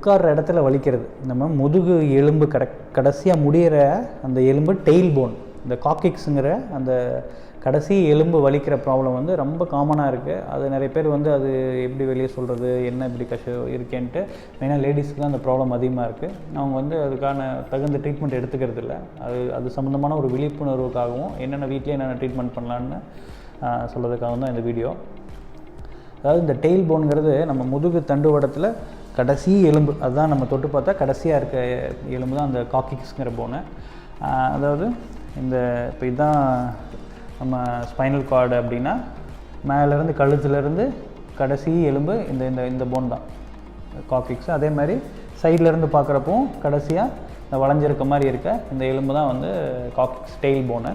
உட்கார்ற இடத்துல வலிக்கிறது. நம்ம முதுகு எலும்பு கடைசியாக முடிகிற அந்த எலும்பு டெயில் போன், இந்த காக்கிக்ஸுங்கிற அந்த கடைசி எலும்பு வலிக்கிற ப்ராப்ளம் வந்து ரொம்ப காமனாக இருக்குது. அது நிறைய பேர் வந்து அது எப்படி வெளியே சொல்கிறது, என்ன இப்படி இருக்கேன்ட்டு மெயினாக லேடிஸ்க்கு தான் அந்த ப்ராப்ளம் அதிகமாக இருக்குது. அவங்க வந்து அதுக்கான தகுந்த ட்ரீட்மெண்ட் எடுத்துக்கிறது இல்லை. அது சம்மந்தமான ஒரு விழிப்புணர்வுக்காகவும் என்னென்ன வீட்டிலே என்னென்ன ட்ரீட்மெண்ட் பண்ணலான்னு சொல்கிறதுக்காக தான் இந்த வீடியோ. அதாவது இந்த டெயில் போனுங்கிறது நம்ம முதுகு தண்டுவடத்தில் கடைசி எலும்பு, அதுதான் நம்ம தொட்டு பார்த்தா கடைசியாக இருக்க எலும்பு தான் அந்த காக்கிக்ஸுங்கிற போனு. அதாவது இந்த இப்போ இதுதான் நம்ம ஸ்பைனல் கார்டு அப்படின்னா மேலேருந்து கழுத்துலேருந்து கடைசி எலும்பு இந்த இந்த இந்த போன் தான் காக்கிக்ஸ். அதே மாதிரி சைட்லேருந்து பார்க்குறப்போ கடைசியாக இந்த வளைஞ்சிருக்க மாதிரி இருக்க இந்த எலும்பு தான் வந்து காக்கிக்ஸ் டெயில் போனு.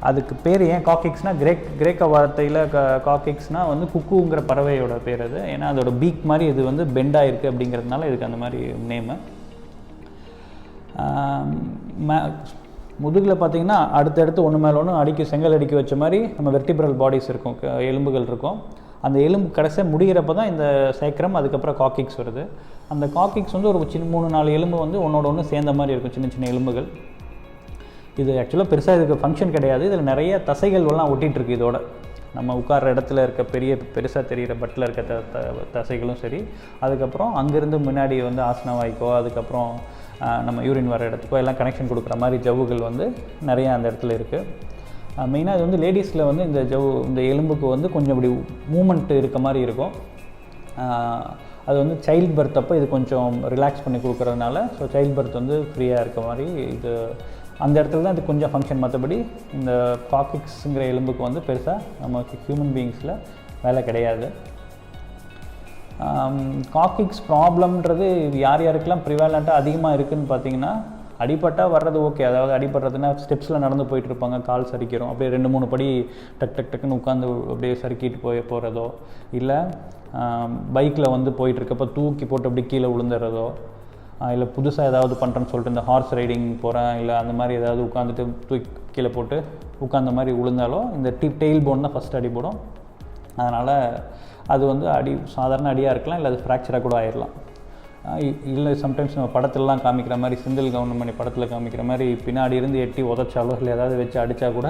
அதுக்கு பேர் ஏன் காக்கிக்ஸ்னால் கிரேக்க வார்த்தையில் காக்கிக்ஸ்னால் வந்து குக்குங்கிற பறவையோட பேர் அது. ஏன்னா அதோட பீக் மாதிரி இது வந்து பெண்டாக இருக்குது அப்படிங்கிறதுனால இதுக்கு அந்த மாதிரி நேமு. முதுகில் பார்த்திங்கன்னா அடுத்தடுத்து ஒன்று மேலே ஒன்று செங்கல் அடுக்கி வச்ச மாதிரி நம்ம வெர்டிபிரல் பாடிஸ் இருக்கும், எலும்புகள் இருக்கும். அந்த எலும்பு கடைசியாக முடிகிறப்ப தான் இந்த சேக்ரம், அதுக்கப்புறம் காக்கிக்ஸ் வருது. அந்த காக்கிக்ஸ் வந்து ஒரு சின்ன 3-4 எலும்பு வந்து ஒன்றோட ஒன்று சேர்ந்த மாதிரி இருக்கும், சின்ன சின்ன எலும்புகள். இது ஆக்சுவலாக பெருசாக இதுக்கு ஃபங்க்ஷன் கிடையாது. இதில் நிறைய தசைகள் எல்லாம் ஒட்டிகிட்ருக்கு. இதோட நம்ம உட்கார்ற இடத்துல இருக்க பெருசாக தெரிகிற பட்டில் இருக்க தசைகளும் சரி, அதுக்கப்புறம் அங்கேருந்து முன்னாடி வந்து ஆசன வாய்க்கோ, அதுக்கப்புறம் நம்ம யூரின் வர இடத்துக்கோ எல்லாம் கனெக்ஷன் கொடுக்குற மாதிரி ஜவ்வுகள் வந்து நிறையா அந்த இடத்துல இருக்குது. மெயினாக இது வந்து லேடிஸில் வந்து இந்த எலும்புக்கு வந்து கொஞ்சம் இப்படி மூமெண்ட் இருக்க மாதிரி இருக்கும். அது வந்து சைல்ட் பர்த் அப்போ இது கொஞ்சம் ரிலாக்ஸ் பண்ணி கொடுக்குறதுனால, ஸோ சைல்ட் பர்த் வந்து ஃப்ரீயாக இருக்க மாதிரி இது அந்த இடத்துல தான் இது கொஞ்சம் ஃபங்க்ஷன். மற்றபடி இந்த காக்கிக்ஸுங்கிற எலும்புக்கு வந்து பெருசாக நமக்கு ஹியூமன் பீயிங்ஸில் வேலை கிடையாது. காக்கிக்ஸ் ப்ராப்ளம்ன்றது யார் யாருக்கெல்லாம் ப்ரிவாலண்ட்டாக அதிகமாக இருக்குதுன்னு பார்த்தீங்கன்னா, அடிப்பட்டால் வர்றது ஓகே. அதாவது அடிபடுறதுன்னா ஸ்டெப்ஸில் நடந்து போயிட்டுருப்பாங்க, கால் சறுக்கிறோம், அப்படியே 2-3 படி டக்குன்னு உட்காந்து அப்படியே சறுக்கிட்டு போகிறதோ, இல்லை பைக்கில் வந்து போயிட்டுருக்கப்போ தூக்கி போட்டு அப்படி கீழே விழுந்துடுறதோ, இல்லை புதுசாக ஏதாவது பண்ணுறேன்னு சொல்லிட்டு இந்த ஹார்ஸ் ரைடிங் போகிறேன், இல்லை அந்த மாதிரி ஏதாவது உட்காந்துட்டு தூக்கி கீழே போட்டு உட்காந்த மாதிரி விழுந்தாலோ இந்த டெயில் போன் தான் ஃபஸ்ட் அடிபடும். அதனால் அது வந்து சாதாரண அடியாக இருக்கலாம், இல்லை அது ஃப்ராக்சராக கூட ஆயிடலாம். இல்லை சம்டைம்ஸ் நம்ம படத்துலலாம் காமிக்கிற மாதிரி, செந்தில் கவுண்டமணி படத்தில் காமிக்கிற மாதிரி பின்னாடி இருந்து எட்டி உதச்சாலோ இல்லை ஏதாவது வச்சு அடித்தா கூட,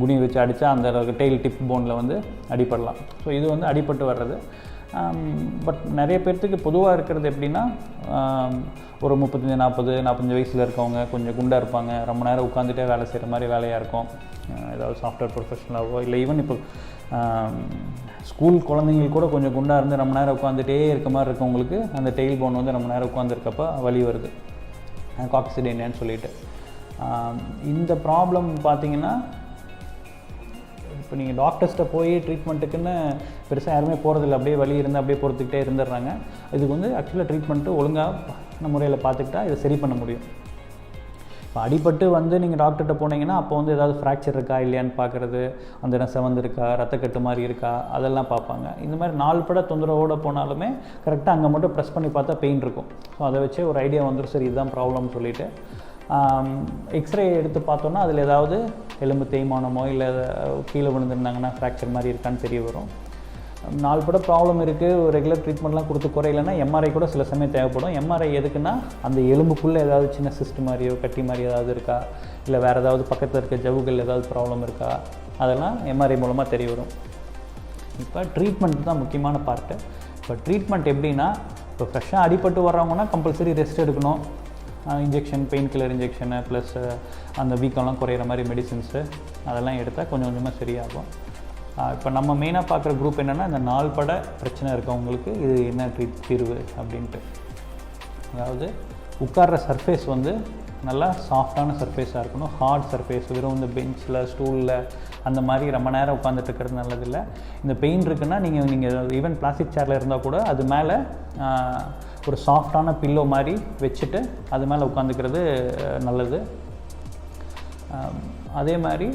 குனி வச்சு அடித்தா அந்த டெயில் டிப் போனில் வந்து அடிபடலாம். ஸோ இது வந்து அடிபட்டு வர்றது. பட் நிறைய பேர்த்துக்கு பொதுவாக இருக்கிறது எப்படின்னா, ஒரு 35-40-45 வயசில் இருக்கவங்க கொஞ்சம் குண்டாக இருப்பாங்க, ரொம்ப நேரம் உட்காந்துட்டே வேலை செய்கிற மாதிரி வேலையாக இருக்கும். ஏதாவது சாஃப்ட்வேர் ப்ரொஃபஷனலாகவோ, இல்லை ஈவன் இப்போ ஸ்கூல் குழந்தைங்களுக்கு கூட கொஞ்சம் குண்டாக இருந்து ரொம்ப நேரம் உட்காந்துட்டே இருக்க மாதிரி இருக்கவங்களுக்கு அந்த டெயில் போன் வந்து ரொம்ப நேரம் உட்காந்துருக்கப்போ வலி வருது, காக்சிடேனியான்னு சொல்லிட்டு. இந்த ப்ராப்ளம் பார்த்திங்கன்னா, இப்போ நீங்கள் டாக்டர்ஸ்ட்டை போய் ட்ரீட்மெண்ட்டுக்குன்னு பெருசாக யாருமே போகிறதில்ல. அப்படியே வலி இருந்து அப்படியே பொறுத்துக்கிட்டே இருந்துடுறாங்க. இதுக்கு வந்து ஆக்சுவலாக ட்ரீட்மெண்ட்டு ஒழுங்காக முறையில் பார்த்துக்கிட்டா இதை சரி பண்ண முடியும். இப்போ அடிபட்டு வந்து நீங்கள் டாக்டர்கிட்ட போனீங்கன்னா அப்போ வந்து ஏதாவது ஃப்ராக்சர் இருக்கா இல்லையான்னு பார்க்குறது, அந்த இடம் செவந்திருக்கா, ரத்தக்கட்டு மாதிரி இருக்கா, அதெல்லாம் பார்ப்பாங்க. இந்த மாதிரி 4 பட தொந்தரவோடு போனாலுமே கரெக்டாக அங்கே மட்டும் ப்ரெஸ் பண்ணி பார்த்தா பெயின் இருக்கும். ஸோ அதை வச்சே ஒரு ஐடியா வந்துடும், சரி இதுதான் ப்ராப்ளம்னு சொல்லிவிட்டு. எக்ஸ்ரே எடுத்து பார்த்தோன்னா அதில் ஏதாவது எலும்பு தேய்மானமோ இல்லை கீழே விழுந்துருந்தாங்கன்னா ஃப்ராக்சர் மாதிரி இருக்கான்னு தெரிய வரும். 4 பட ப்ராப்ளம் இருக்குது, ஒரு ரெகுலர் ட்ரீட்மெண்ட்லாம் கொடுத்து குறையிலன்னா எம்ஆர்ஐ கூட சில சமயம் தேவைப்படும். எம்ஆர்ஐ எதுக்குன்னா, அந்த எலும்புக்குள்ளே ஏதாவது சின்ன சிஸ்ட் மாதிரியோ கட்டி மாதிரி ஏதாவது இருக்கா, இல்லை வேறு ஏதாவது பக்கத்தில் இருக்க ஜவ்வுகள் ஏதாவது ப்ராப்ளம் இருக்கா, அதெல்லாம் எம்ஆர்ஐ மூலமாக தெரிய வரும். இப்போ ட்ரீட்மெண்ட் தான் முக்கியமான பார்ட்டு. இப்போ ட்ரீட்மெண்ட் எப்படின்னா, இப்போ ஃப்ரெஷ்ஷாக அடிபட்டு வர்றவங்கன்னா கம்பல்சரி ரெஸ்ட் எடுக்கணும். Injection, pain killer injection plus அந்த வீக்கம்லாம் குறையிற மாதிரி மெடிசின்ஸு அதெல்லாம் எடுத்தால் கொஞ்சம் கொஞ்சமாக சரியாகும். இப்போ நம்ம மெயினாக பார்க்குற குரூப் என்னென்னா, இந்த 4 பட பிரச்சனை இருக்கவங்களுக்கு இது என்ன தீர்வு அப்படின்ட்டு. அதாவது உட்கார்ற சர்ஃபேஸ் வந்து நல்லா சாஃப்டான சர்ஃபேஸாக இருக்கணும், ஹார்ட் சர்ஃபேஸ். வெறும் இந்த பெஞ்சில் ஸ்டூலில் அந்த மாதிரி ரொம்ப நேரம் உட்காந்துட்டு இருக்கிறது நல்லதில்லை. இந்த பெயின் இருக்குன்னா நீங்கள் ஈவன் பிளாஸ்டிக் சேரில் இருந்தால் கூட அது மேலே ஒரு சாஃப்டான பில்லோ மாதிரி வச்சுட்டு அது மேலே உட்காந்துக்கிறது நல்லது. அதே மாதிரி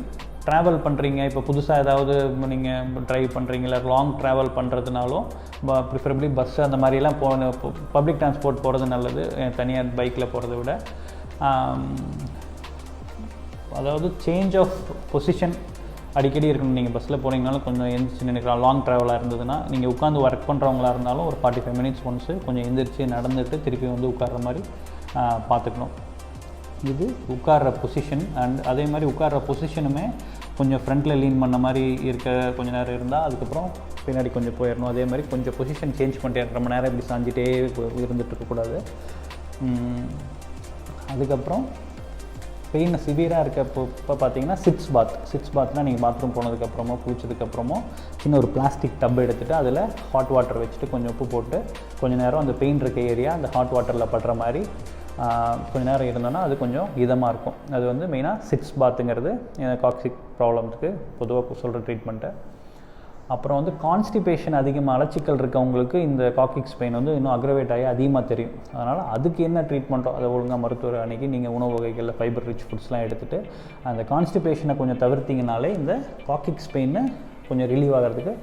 ட்ராவல் பண்ணுறீங்க, இப்போ புதுசாக ஏதாவது நீங்கள் ட்ரைவ் பண்ணுறீங்களா, லாங் ட்ராவல் பண்ணுறதுனாலும் ப்ரிஃபரபிளி பஸ்ஸு அந்த மாதிரிலாம் பப்ளிக் டிரான்ஸ்போர்ட் போகிறது நல்லது, தனியார் பைக்கில் போகிறத விட. அதாவது சேஞ்ச் ஆஃப் பொசிஷன் அடிக்கடி இருக்கணும். நீங்கள் பஸ்ஸில் போனீங்கனாலும் கொஞ்சம் எந்திரிச்சு நினைக்கலாம். லாங் ட்ராவலாக இருந்ததுன்னா நீங்கள் உட்காந்து ஒர்க் பண்ணுறவங்களா இருந்தாலும் ஒரு 45 மினிட்ஸ் ஒன்ஸு கொஞ்சம் எந்திரிச்சு நடந்துட்டு திருப்பி வந்து உட்கார்ற மாதிரி பார்த்துக்கணும். இது உட்கார்ற பொசிஷன். அண்ட் அதே மாதிரி உட்கார்ற பொசிஷனுமே கொஞ்சம் ஃப்ரண்ட்டில் லீன் பண்ண மாதிரி இருக்க கொஞ்சம் நேரம் இருந்தால் அதுக்கப்புறம் பின்னாடி கொஞ்சம் போயிடணும். அதே மாதிரி கொஞ்சம் பொசிஷன் சேஞ்ச் பண்ணிட்டே ரொம்ப நேரம் இப்படி சாஞ்சிட்டே இருந்துகிட்டு இருக்கக்கூடாது. அதுக்கப்புறம் பெயின் சிவியராக இருக்கப்போ இப்போ பார்த்தீங்கன்னா சிட்ஸ் பாத்னால் நீங்கள் பாத்ரூம் போனதுக்கப்புறமோ குளிச்சதுக்கப்புறமோ சின்ன ஒரு பிளாஸ்டிக் டப் எடுத்துகிட்டு அதில் ஹாட் வாட்டர் வச்சுட்டு கொஞ்சம் உப்பு போட்டு கொஞ்சம் நேரம் அந்த பெயின் இருக்க ஏரியா அந்த ஹாட் வாட்டரில் படுற மாதிரி கொஞ்சம் நேரம் இருந்தோன்னா அது கொஞ்சம் இதமாக இருக்கும். அது வந்து மெயினாக சிட்ஸ் பாத்துங்கிறது காக்சிக் ப்ராப்ளம்ஸுக்கு பொதுவாக சொல்கிற ட்ரீட்மெண்ட்டு. அப்புறம் வந்து கான்ஸ்டிபேஷன் அதிகமாக அலச்சிக்கல் இருக்கவங்களுக்கு இந்த காக்சிக்ஸ் பெயின் வந்து இன்னும் அக்ரவேட் ஆகி அதிகமாக தெரியும். அதனால் அதுக்கு என்ன ட்ரீட்மெண்ட்டோ அதை ஒழுங்காக மருத்துவர் அன்றைக்கி நீங்கள் உணவு வகைகளில் ஃபைபர் ரிச் ஃபுட்ஸ்லாம் எடுத்துகிட்டு அந்த கான்ஸ்டிபேஷனை கொஞ்சம் தவிர்த்திங்கனாலே இந்த காக்சிக்ஸ் பெயின்னு கொஞ்சம் ரிலீவ் ஆகிறதுக்கு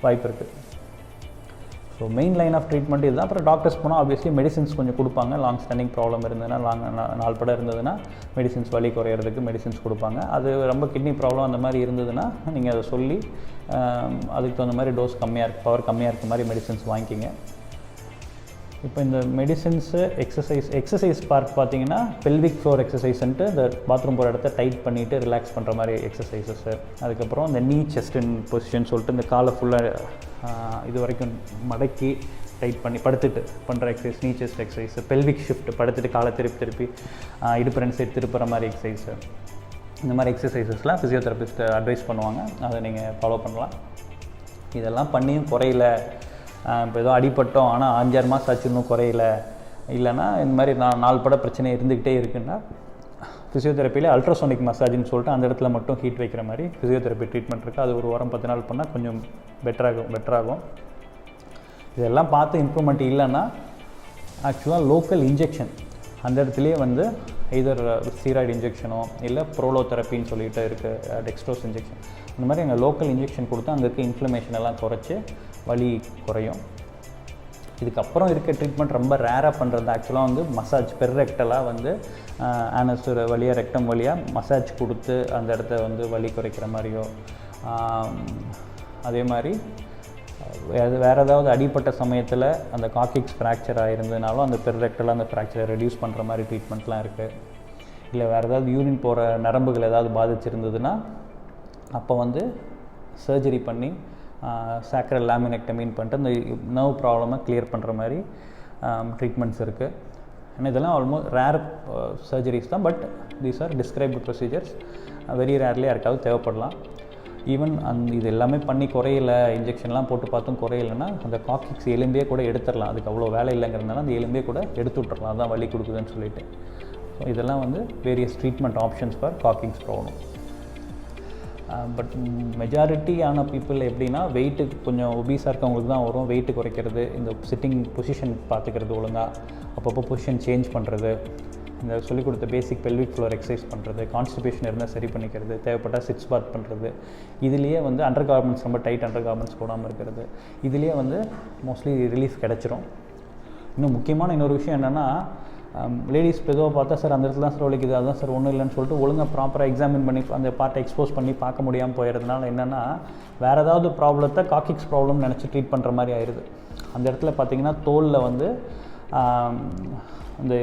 வாய்ப்பு இருக்குது. So main line of treatment இதுதான். அப்புறம் டாக்டர்ஸ் போனால் ஆப்வியஸ்லி மெடிசின்ஸ் கொஞ்சம் கொடுப்பாங்க. லாங் ஸ்டாண்டிங் ப்ராப்ளம் இருந்ததுன்னா நாள் படம் இருந்ததுன்னா மெடிசின்ஸ் வலி குறையிறதுக்கு மெடிசின்ஸ் கொடுப்பாங்க. அது ரொம்ப கிட்னி ப்ராப்ளம் அந்த மாதிரி இருந்ததுன்னா நீங்கள் அதை சொல்லி அதுக்கு தகுந்த மாதிரி டோஸ் கம்மியாக இருக்குது பவர் கம்மியாக இருக்க மாதிரி மெடிசின்ஸ் வாங்கிக்கிங்க. இப்போ இந்த மெடிசின்ஸு எக்ஸசைஸ் பார்ட் பார்த்தீங்கன்னா பெல்விக் ஃப்ளோர் எக்ஸசைஸ்ன்ட்டு இந்த பாத்ரூம் போகிற இடத்த டைட் பண்ணிவிட்டு ரிலாக்ஸ் பண்ணுற மாதிரி எக்ஸசைசஸ்ஸு. அதுக்கப்புறம் இந்த நீ செஸ்ட் இன் பொசிஷன் சொல்லிட்டு இந்த காலை ஃபுல்லாக இது வரைக்கும் மடக்கி டைட் பண்ணி படுத்துட்டு பண்ணுற எக்ஸசைஸ் நீ செஸ்ட் எக்ஸசைஸ். பெல்விக் ஷிஃப்ட் படுத்துட்டு காலை திருப்பி இடுப்பு 2 சைடு திருப்புற மாதிரி எக்ஸசைஸு. இந்த மாதிரி எக்ஸசைசஸ்லாம் ஃபிசியோதெரபிஸ்ட் அட்வைஸ் பண்ணுவாங்க. அதை நீங்கள் ஃபாலோ பண்ணலாம். இதெல்லாம் பண்ணியும் குறையில, இப்போ ஏதோ அடிப்பட்டோம் ஆனால் 5-6 மாதம் ஆச்சு இன்னும் குறையில, இல்லைனா இந்த மாதிரி 4 பட பிரச்சனை இருந்துக்கிட்டே இருக்குன்னா ஃபிசியோதெரப்பியில் அல்ட்ராசோனிக் மசாஜ்னு சொல்லிட்டு அந்த இடத்துல மட்டும் ஹீட் வைக்கிற மாதிரி ஃபிசியோதெரப்பி ட்ரீட்மெண்ட் இருக்குது. அது ஒரு வாரம் 10 நாள் பண்ணால் கொஞ்சம் பெட்டராகும். இதெல்லாம் பார்த்து இம்ப்ரூவ்மெண்ட் இல்லைன்னா ஆக்சுவலாக லோக்கல் இன்ஜெக்ஷன் அந்த இடத்துலையே வந்து எய்தர் ஸ்டீராய்டு இன்ஜெக்ஷனோ இல்லை ப்ரோலோதெரப்பின்னு சொல்லிட்டு இருக்குது, டெக்ஸ்ட்ரோஸ் இன்ஜெக்ஷன். இந்த மாதிரி எங்கள் லோக்கல் இன்ஜெக்ஷன் கொடுத்தா அங்கே இருக்க இன்ஃப்ளமேஷன் எல்லாம் குறைச்சி வலி குறையும். இதுக்கப்புறம் இருக்க ட்ரீட்மெண்ட் ரொம்ப ரேராக பண்ணுறது ஆக்சுவலாக வந்து மசாஜ் பெர்ரெக்டலாக வந்து ஆனஸ் வழியாக ரெக்டம் வழியாக மசாஜ் கொடுத்து அந்த இடத்த வந்து வலி குறைக்கிற மாதிரியோ, அதே மாதிரி வேறு ஏதாவது அடிப்பட்ட சமயத்தில் அந்த காக்சிக்ஸ் ஃப்ராக்சர் ஆகிருந்ததுனாலும் அந்த பெர்ரெக்டலாக அந்த ஃப்ராக்சரை ரெடியூஸ் பண்ணுற மாதிரி ட்ரீட்மெண்ட்லாம் இருக்குது. இல்லை வேறு ஏதாவது யூரின் போகிற நரம்புகள் ஏதாவது பாதிச்சிருந்ததுன்னா அப்போ வந்து சர்ஜரி பண்ணி சாக்ரல் லாமினெக்டமின்னு பண்ணிட்டு அந்த நர்வ் ப்ராப்ளமை கிளியர் பண்ணுற மாதிரி ட்ரீட்மெண்ட்ஸ் இருக்குது. ஏன்னா இதெல்லாம் ஆல்மோஸ்ட் ரேர் சர்ஜரிஸ் தான். But these are described procedures. Very rarely யாருக்காவது தேவைப்படலாம். ஈவன் இது எல்லாமே பண்ணி குறையில, இன்ஜெக்ஷன்லாம் போட்டு பார்த்தும் குறையிலன்னா அந்த காக்சிக்ஸ் எலும்பே கூட எடுத்துடலாம். அதுக்கு அவ்வளோ வேலை இல்லைங்கிறதுனால அந்த எலும்பே கூட எடுத்து விட்டுறலாம், அதான் வலி கொடுக்குதுன்னு சொல்லிட்டு. ஸோ இதெல்லாம் வந்து various treatment options for coccyx problem. But மெஜாரிட்டியான பீப்புள் எப்படின்னா வெயிட்டு கொஞ்சம் ஒபீஸாக இருக்கவங்களுக்கு தான் வரும். வெயிட்டு குறைக்கிறது, இந்த சிட்டிங் பொசிஷன் பார்த்துக்கிறது ஒழுங்காக, அப்பப்போ பொசிஷன் சேஞ்ச் பண்ணுறது, இந்த சொல்லிக் கொடுத்த பேசிக் பெல்விக் ஃப்ளோர் எக்ஸசைஸ் பண்ணுறது, கான்ஸ்டிபேஷன் இருந்தால் சரி பண்ணிக்கிறது, தேவைப்பட்டால் சிட்ஸ் பாத் பண்ணுறது, இதுலேயே வந்து அண்டர் கார்மெண்ட்ஸ் ரொம்ப டைட் அண்டர் கார்மெண்ட்ஸ் போடாமல் இருக்கிறது, இதுலேயே வந்து மோஸ்ட்லி ரிலீஃப் கிடச்சிரும். இன்னும் முக்கியமான இன்னொரு விஷயம் என்னென்னா, லேடிஸ் பொதுவாக பார்த்தா சார் அந்த இடத்துல தான் சார் வலிக்குது, அதுதான் சார் ஒன்றும் இல்லைன்னு சொல்லிட்டு ஒழுங்காக ப்ராப்பராக எக்ஸாமின் பண்ணி அந்த பார்ட்டை எக்ஸ்போஸ் பண்ணி பார்க்க முடியாமல் போயிடுறதுனால என்னென்னா வேறு ஏதாவது ப்ராப்ளத்தை காக்சிக்ஸ் ப்ராப்ளம் நினச்சி ட்ரீட் பண்ணுற மாதிரி ஆயிடுது. அந்த இடத்துல பார்த்திங்கன்னா தோலில் வந்து அந்த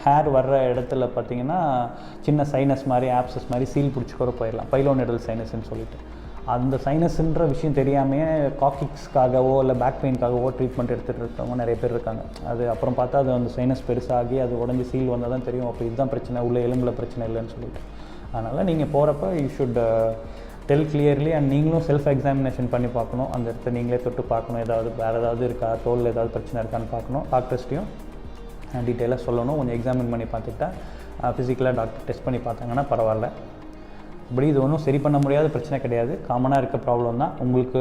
ஹேர் வர்ற இடத்துல பார்த்திங்கன்னா சின்ன சைனஸ் மாதிரி ஆப்சஸ் மாதிரி சீல் பிடிச்சி கூட போயிடலாம், பைலோனிடல் சைனஸ்ன்னு சொல்லிட்டு. அந்த சைனஸ்ன்ற விஷயம் தெரியாமையே காக்சிக்ஸ்க்காகவோ இல்லை பேக் பெயின்காகவோ ட்ரீட்மெண்ட் எடுத்துகிட்டு இருக்கவங்க நிறைய பேர் இருக்காங்க. அது அப்புறம் பார்த்தா அது அந்த சைனஸ் பெருசாகி அது உடஞ்சி சீல் வந்தால் தான் தெரியும் அப்போ இதுதான் பிரச்சனை, உள்ள எலும்பில் பிரச்சனை இல்லைன்னு சொல்லிட்டு. அதனால் நீங்கள் போகிறப்ப you should del clearly. And நீங்களும் செல்ஃப் எக்ஸாமினேஷன் பண்ணி பார்க்கணும், அந்த இடத்த நீங்களே தொட்டு பார்க்கணும், ஏதாவது வேறு ஏதாவது இருக்கா, தோலில் ஏதாவது பிரச்சனை இருக்கான்னு பார்க்கணும். டாக்டர்ஸ்ட்டையும் டீட்டெயிலாக சொல்லணும், கொஞ்சம் எக்ஸாமின் பண்ணி பார்த்துக்கிட்டா ஃபிசிக்கலாக டாக்டர் டெஸ்ட் பண்ணி பார்த்தாங்கன்னா பரவாயில்ல. இப்படி இது ஒன்றும் சரி பண்ண முடியாத பிரச்சனை கிடையாது, காமனாக இருக்க ப்ராப்ளம் தான். உங்களுக்கு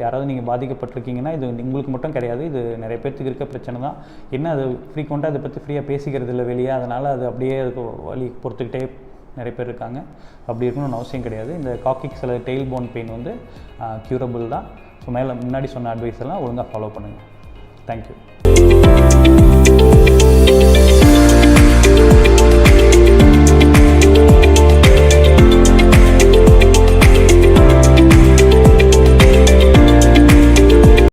யாராவது நீங்கள் பாதிக்கப்பட்டிருக்கீங்கன்னா இது உங்களுக்கு மட்டும் கிடையாது, இது நிறைய பேர்த்துக்கு இருக்க பிரச்சனை தான். என்ன அது ஃப்ரீக்வெண்ட்டாக அதை பற்றி ஃப்ரீயாக பேசிக்கிறது இல்லை வெளியே, அதனால் அது அப்படியே அதுக்கு வலி பொறுத்துக்கிட்டே நிறைய பேர் இருக்காங்க. அப்படி இருக்கணும்னு அவசியம் கிடையாது. இந்த காக்சிக்ஸ் அல்லது டெயில் போன் பெயின் வந்து க்யூரபிள் தான். ஸோ முன்னாடி சொன்ன அட்வைஸ் எல்லாம் ஒழுங்காக ஃபாலோ பண்ணுங்கள். தேங்க்யூ.